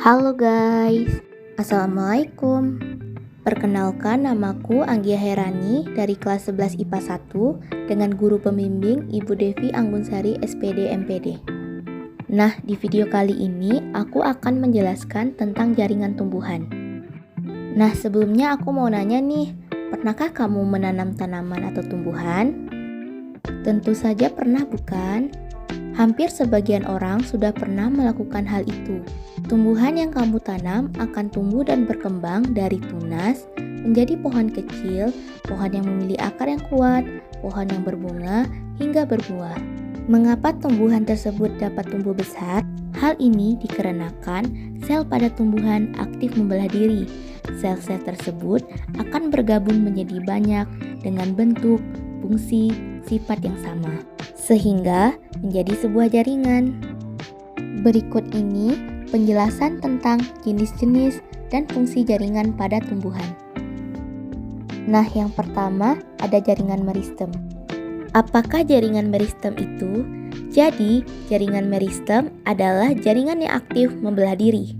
Halo guys, Assalamualaikum. Perkenalkan, namaku Anggia Herani dari kelas 11 IPA 1 dengan guru pembimbing Ibu Devi Anggunsari SPD MPD. Nah, di video kali ini aku akan menjelaskan tentang jaringan tumbuhan. Nah, sebelumnya aku mau nanya nih, pernahkah kamu menanam tanaman atau tumbuhan? Tentu saja pernah, bukan? Hampir sebagian orang sudah pernah melakukan hal itu. Tumbuhan yang kamu tanam akan tumbuh dan berkembang dari tunas menjadi pohon kecil, pohon yang memiliki akar yang kuat, pohon yang berbunga, hingga berbuah. Mengapa tumbuhan tersebut dapat tumbuh besar? Hal ini dikarenakan sel pada tumbuhan aktif membelah diri. Sel-sel tersebut akan bergabung menjadi banyak dengan bentuk, fungsi, sifat yang sama, sehingga menjadi sebuah jaringan. Berikut ini penjelasan tentang jenis-jenis dan fungsi jaringan pada tumbuhan. Nah, yang pertama ada jaringan meristem. Apakah jaringan meristem itu? Jadi, jaringan meristem adalah jaringan yang aktif membelah diri.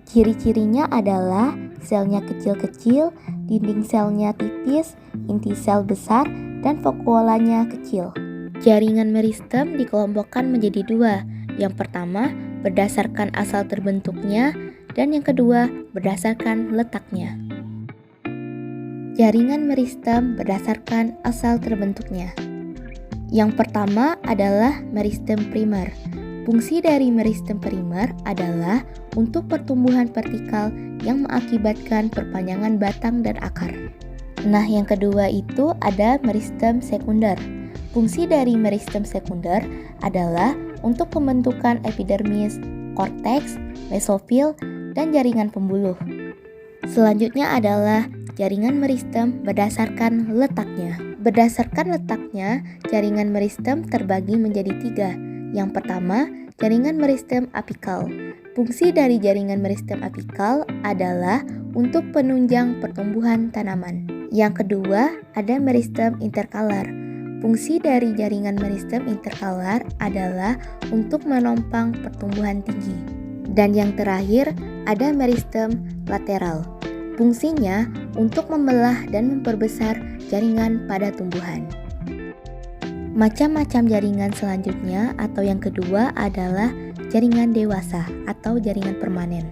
Ciri-cirinya adalah selnya kecil-kecil, dinding selnya tipis, inti sel besar, dan vakuolanya kecil. Jaringan meristem dikelompokkan menjadi dua. Yang pertama, berdasarkan asal terbentuknya, dan yang kedua, berdasarkan letaknya. Jaringan meristem berdasarkan asal terbentuknya. Yang pertama adalah meristem primer. Fungsi dari meristem primer adalah untuk pertumbuhan vertikal yang mengakibatkan perpanjangan batang dan akar. Nah, yang kedua itu ada meristem sekunder. Fungsi dari meristem sekunder adalah untuk pembentukan epidermis, korteks, mesofil, dan jaringan pembuluh. Selanjutnya adalah jaringan meristem berdasarkan letaknya. Berdasarkan letaknya, jaringan meristem terbagi menjadi tiga. Yang pertama, jaringan meristem apikal. Fungsi dari jaringan meristem apikal adalah untuk penunjang pertumbuhan tanaman. Yang kedua, ada meristem interkalar. Fungsi dari jaringan meristem interkalar adalah untuk menopang pertumbuhan tinggi. Dan yang terakhir, ada meristem lateral. Fungsinya untuk membelah dan memperbesar jaringan pada tumbuhan. Macam-macam jaringan selanjutnya atau yang kedua adalah jaringan dewasa atau jaringan permanen.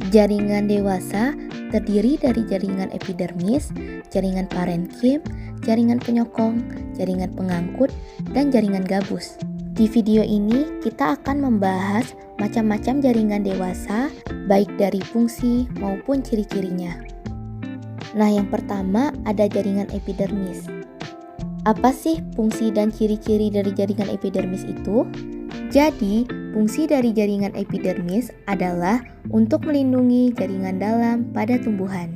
Jaringan dewasa terdiri dari jaringan epidermis, jaringan parenkim, jaringan penyokong, jaringan pengangkut, dan jaringan gabus. Di video ini kita akan membahas macam-macam jaringan dewasa, baik dari fungsi maupun ciri-cirinya. Nah, yang pertama ada jaringan epidermis. Apa sih fungsi dan ciri-ciri dari jaringan epidermis itu? Jadi, fungsi dari jaringan epidermis adalah untuk melindungi jaringan dalam pada tumbuhan.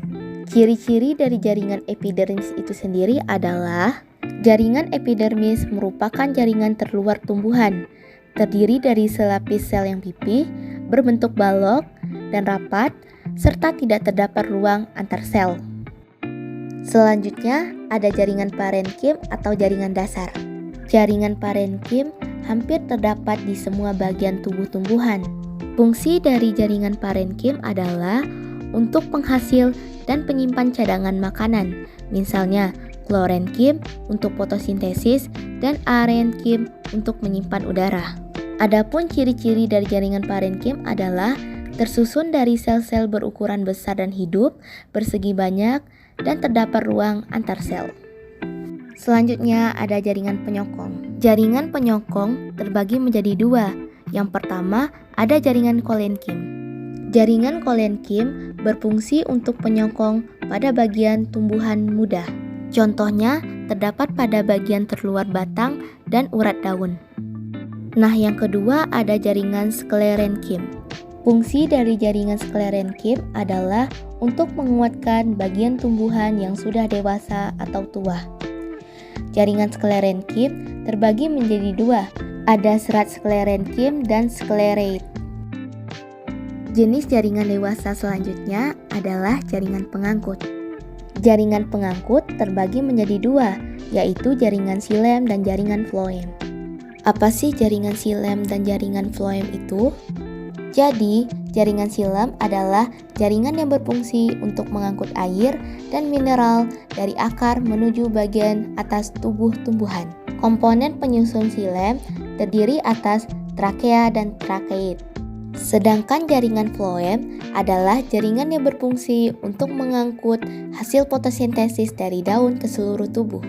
Ciri-ciri dari jaringan epidermis itu sendiri adalah jaringan epidermis merupakan jaringan terluar tumbuhan, terdiri dari selapis sel yang pipih, berbentuk balok dan rapat, serta tidak terdapat ruang antar sel. Selanjutnya, ada jaringan parenkim atau jaringan dasar. Jaringan parenkim hampir terdapat di semua bagian tubuh tumbuhan. Fungsi dari jaringan parenkim adalah untuk penghasil dan penyimpan cadangan makanan, misalnya klorenkim untuk fotosintesis dan arenkim untuk menyimpan udara. Adapun ciri-ciri dari jaringan parenkim adalah tersusun dari sel-sel berukuran besar dan hidup, bersegi banyak, dan terdapat ruang antar sel. Selanjutnya ada jaringan penyokong. Jaringan penyokong terbagi menjadi dua. Yang pertama ada jaringan kolenkim. Jaringan kolenkim berfungsi untuk penyokong pada bagian tumbuhan muda. Contohnya terdapat pada bagian terluar batang dan urat daun. Nah, yang kedua ada jaringan sklerenkim. Fungsi dari jaringan sklerenkim adalah untuk menguatkan bagian tumbuhan yang sudah dewasa atau tua. Jaringan sklerenkim terbagi menjadi dua, ada serat sklerenkim dan sklerate. Jenis jaringan dewasa selanjutnya adalah jaringan pengangkut. Jaringan pengangkut terbagi menjadi dua, yaitu jaringan xilem dan jaringan floem. Apa sih jaringan xilem dan jaringan floem itu? Jadi, Jaringan xilem adalah jaringan yang berfungsi untuk mengangkut air dan mineral dari akar menuju bagian atas tubuh tumbuhan. Komponen penyusun xilem terdiri atas trakea dan trakeid. Sedangkan jaringan floem adalah jaringan yang berfungsi untuk mengangkut hasil fotosintesis dari daun ke seluruh tubuh.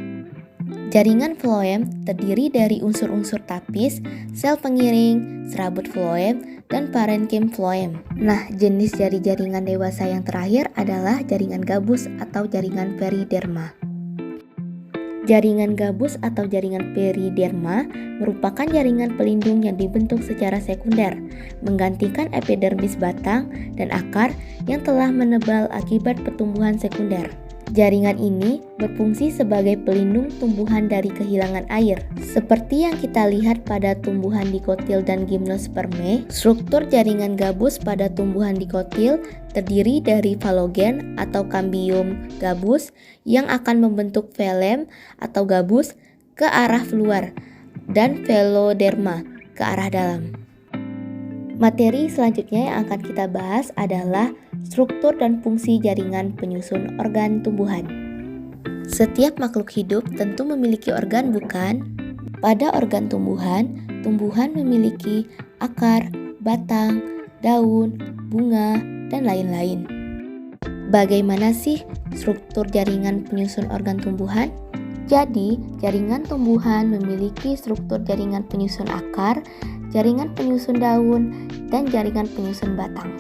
Jaringan floem terdiri dari unsur-unsur tapis, sel pengiring, serabut floem, dan parenkim floem. Nah, jenis jaringan dewasa yang terakhir adalah jaringan gabus atau jaringan periderma. Jaringan gabus atau jaringan periderma merupakan jaringan pelindung yang dibentuk secara sekunder, menggantikan epidermis batang dan akar yang telah menebal akibat pertumbuhan sekunder. Jaringan ini berfungsi sebagai pelindung tumbuhan dari kehilangan air. Seperti yang kita lihat pada tumbuhan dikotil dan gimnospermae, struktur jaringan gabus pada tumbuhan dikotil terdiri dari falogen atau kambium gabus yang akan membentuk velem atau gabus ke arah luar dan veloderma ke arah dalam. Materi selanjutnya yang akan kita bahas adalah struktur dan fungsi jaringan penyusun organ tumbuhan. Setiap makhluk hidup tentu memiliki organ, bukan? Pada organ tumbuhan, tumbuhan memiliki akar, batang, daun, bunga, dan lain-lain. Bagaimana sih struktur jaringan penyusun organ tumbuhan? Jadi, jaringan tumbuhan memiliki struktur jaringan penyusun akar, jaringan penyusun daun, dan jaringan penyusun batang.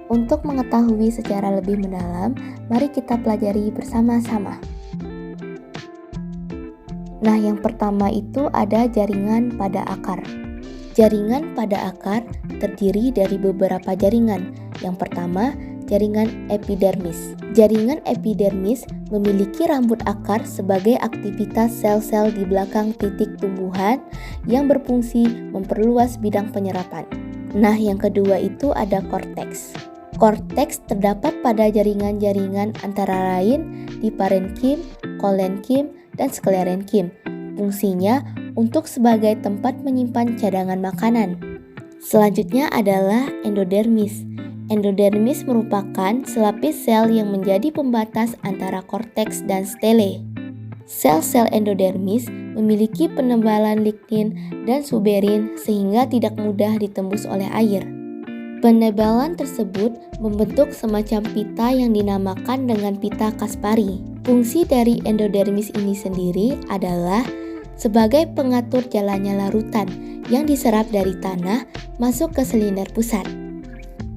Untuk mengetahui secara lebih mendalam, mari kita pelajari bersama-sama. Nah, yang pertama itu ada jaringan pada akar. Jaringan pada akar terdiri dari beberapa jaringan. Yang pertama, jaringan epidermis. Jaringan epidermis memiliki rambut akar sebagai aktivitas sel-sel di belakang titik tumbuhan yang berfungsi memperluas bidang penyerapan. Nah, yang kedua itu ada korteks. Korteks terdapat pada jaringan-jaringan antara lain di parenkim, kolenkim, dan sklerenkim. Fungsinya untuk sebagai tempat menyimpan cadangan makanan. Selanjutnya adalah endodermis. Endodermis merupakan selapis sel yang menjadi pembatas antara korteks dan stele. Sel-sel endodermis memiliki penebalan lignin dan suberin sehingga tidak mudah ditembus oleh air. Penebalan tersebut membentuk semacam pita yang dinamakan dengan pita Kaspari. Fungsi dari endodermis ini sendiri adalah sebagai pengatur jalannya larutan yang diserap dari tanah masuk ke silinder pusat.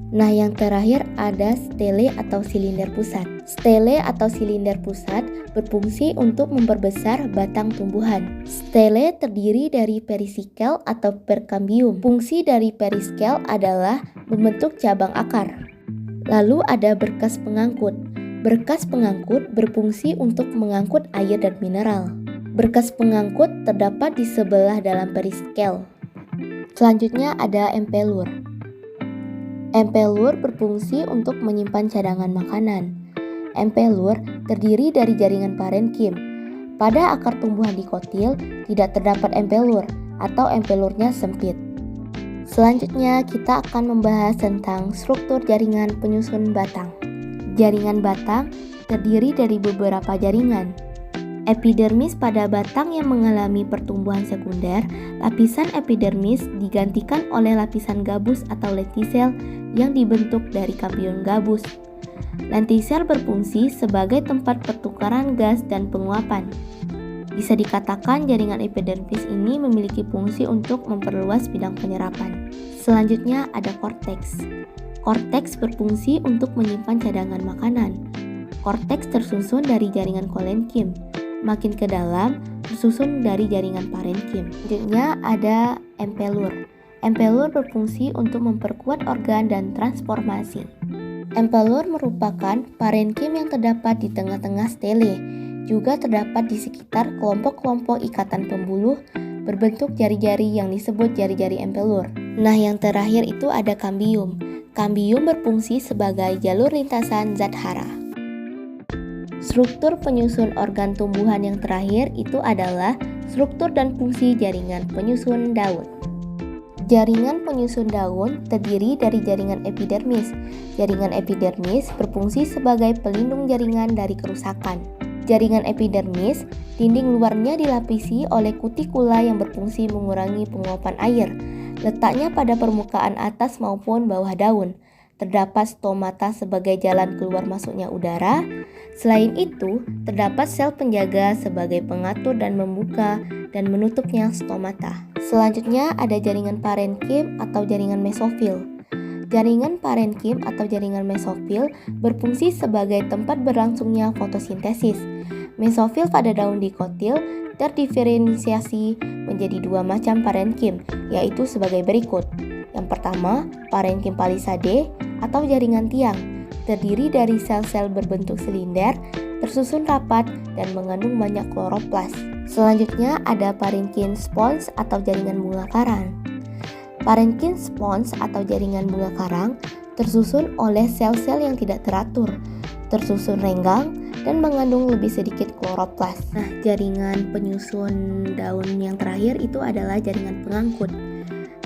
Nah, yang terakhir ada stele atau silinder pusat. Stele atau silinder pusat berfungsi untuk memperbesar batang tumbuhan. Stele terdiri dari perisikel atau perkambium. Fungsi dari perisikel adalah membentuk cabang akar. Lalu ada berkas pengangkut. Berkas pengangkut berfungsi untuk mengangkut air dan mineral. Berkas pengangkut terdapat di sebelah dalam perisikel. Selanjutnya ada empelur. Empelur berfungsi untuk menyimpan cadangan makanan. Empelur terdiri dari jaringan parenkim. Pada akar tumbuhan dikotil tidak terdapat empelur atau empelurnya sempit. Selanjutnya kita akan membahas tentang struktur jaringan penyusun batang. Jaringan batang terdiri dari beberapa jaringan. Epidermis pada batang yang mengalami pertumbuhan sekunder, lapisan epidermis digantikan oleh lapisan gabus atau lentisel yang dibentuk dari kambium gabus. Lentisel berfungsi sebagai tempat pertukaran gas dan penguapan. Bisa dikatakan jaringan epidermis ini memiliki fungsi untuk memperluas bidang penyerapan. Selanjutnya ada korteks. Korteks berfungsi untuk menyimpan cadangan makanan. Korteks tersusun dari jaringan kolenkim. Makin ke dalam, tersusun dari jaringan parenkim. Selanjutnya ada empelur. Empelur berfungsi untuk memperkuat organ dan transformasi. Empelur merupakan parenkim yang terdapat di tengah-tengah stele. Juga terdapat di sekitar kelompok-kelompok ikatan pembuluh berbentuk jari-jari yang disebut jari-jari empelur. Nah, yang terakhir itu ada kambium. Kambium berfungsi sebagai jalur lintasan zat hara. Struktur penyusun organ tumbuhan yang terakhir itu adalah struktur dan fungsi jaringan penyusun daun. Jaringan penyusun daun terdiri dari jaringan epidermis. Jaringan epidermis berfungsi sebagai pelindung jaringan dari kerusakan. Jaringan epidermis, dinding luarnya dilapisi oleh kutikula yang berfungsi mengurangi penguapan air. Letaknya pada permukaan atas maupun bawah daun. Terdapat stomata sebagai jalan keluar masuknya udara. Selain itu, terdapat sel penjaga sebagai pengatur dan membuka dan menutupnya stomata. Selanjutnya ada jaringan parenkim atau jaringan mesofil. Jaringan parenkim atau jaringan mesofil berfungsi sebagai tempat berlangsungnya fotosintesis. Mesofil pada daun dikotil terdiferensiasi menjadi dua macam parenkim, yaitu sebagai berikut. Yang pertama, parenkim palisade atau jaringan tiang, terdiri dari sel-sel berbentuk silinder, tersusun rapat, dan mengandung banyak kloroplas. Selanjutnya ada parenkim spons atau jaringan bunga karang. Parenkim spons atau jaringan bunga karang tersusun oleh sel-sel yang tidak teratur, tersusun renggang, dan mengandung lebih sedikit kloroplas. Nah, jaringan penyusun daun yang terakhir itu adalah jaringan pengangkut.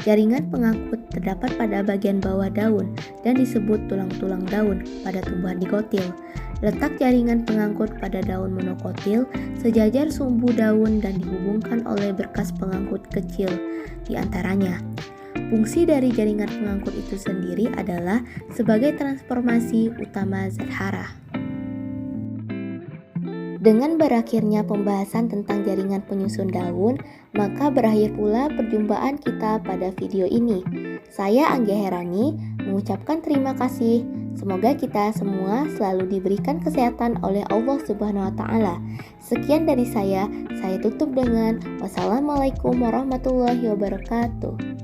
Jaringan pengangkut terdapat pada bagian bawah daun dan disebut tulang-tulang daun pada tumbuhan dikotil. Letak jaringan pengangkut pada daun monokotil sejajar sumbu daun dan dihubungkan oleh berkas pengangkut kecil di antaranya. Fungsi dari jaringan pengangkut itu sendiri adalah sebagai transformasi utama zat hara. Dengan berakhirnya pembahasan tentang jaringan penyusun daun, maka berakhir pula perjumpaan kita pada video ini. Saya Anggia Herani mengucapkan terima kasih. Semoga kita semua selalu diberikan kesehatan oleh Allah Subhanahu wa Ta'ala. Sekian dari saya tutup dengan wassalamualaikum warahmatullahi wabarakatuh.